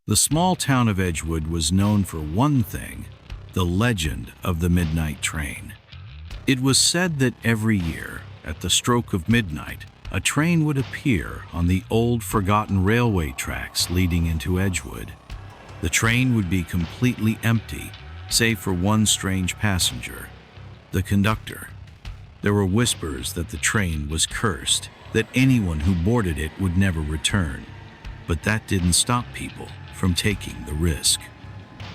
The small town of Edgewood was known for one thing: the legend of the midnight train. It was said that every year, at the stroke of midnight, a train would appear on the old forgotten railway tracks leading into Edgewood. The train would be completely empty, save for one strange passenger, the conductor. There were whispers that the train was cursed, that anyone who boarded it would never return. But that didn't stop people from taking the risk.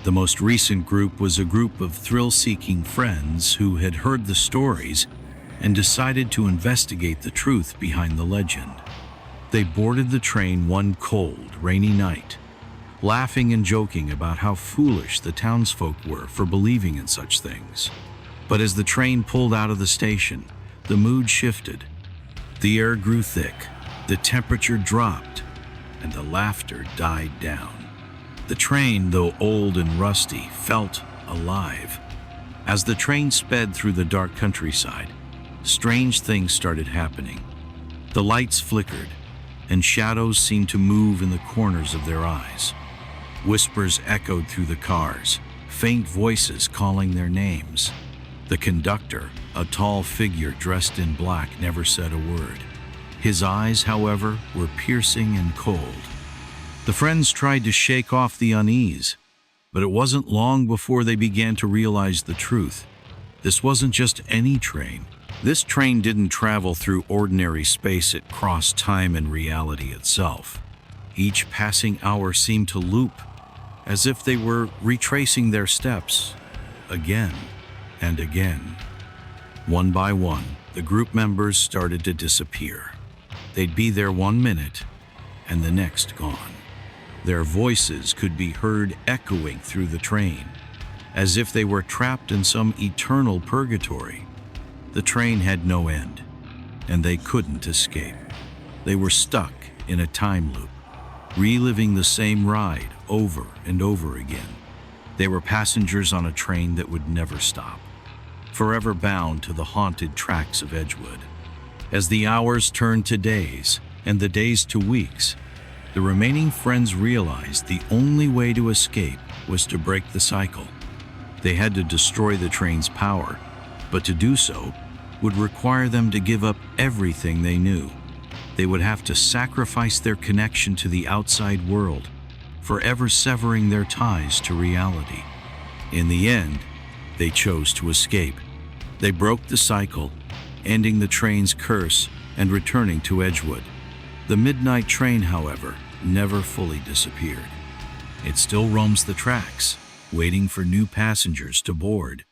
The most recent group was a group of thrill-seeking friends who had heard the stories and decided to investigate the truth behind the legend. They boarded the train one cold, rainy night, laughing and joking about how foolish the townsfolk were for believing in such things. But as the train pulled out of the station, the mood shifted. The air grew thick, the temperature dropped, and the laughter died down. The train, though old and rusty, felt alive. As the train sped through the dark countryside, strange things started happening. The lights flickered, and shadows seemed to move in the corners of their eyes. Whispers echoed through the cars, faint voices calling their names. The conductor, a tall figure dressed in black, never said a word. His eyes, however, were piercing and cold. The friends tried to shake off the unease, but it wasn't long before they began to realize the truth. This wasn't just any train. This train didn't travel through ordinary space, it crossed time and reality itself. Each passing hour seemed to loop, as if they were retracing their steps, again and again. One by one, the group members started to disappear. They'd be there 1 minute, and the next gone. Their voices could be heard echoing through the train, as if they were trapped in some eternal purgatory. The train had no end, and they couldn't escape. They were stuck in a time loop, reliving the same ride over and over again. They were passengers on a train that would never stop, forever bound to the haunted tracks of Edgewood. As the hours turned to days, and the days to weeks, the remaining friends realized the only way to escape was to break the cycle. They had to destroy the train's power, but to do so would require them to give up everything they knew. They would have to sacrifice their connection to the outside world, forever severing their ties to reality. In the end, they chose to escape. They broke the cycle, ending the train's curse and returning to Edgewood. The midnight train, however, never fully disappeared. It still roams the tracks, waiting for new passengers to board.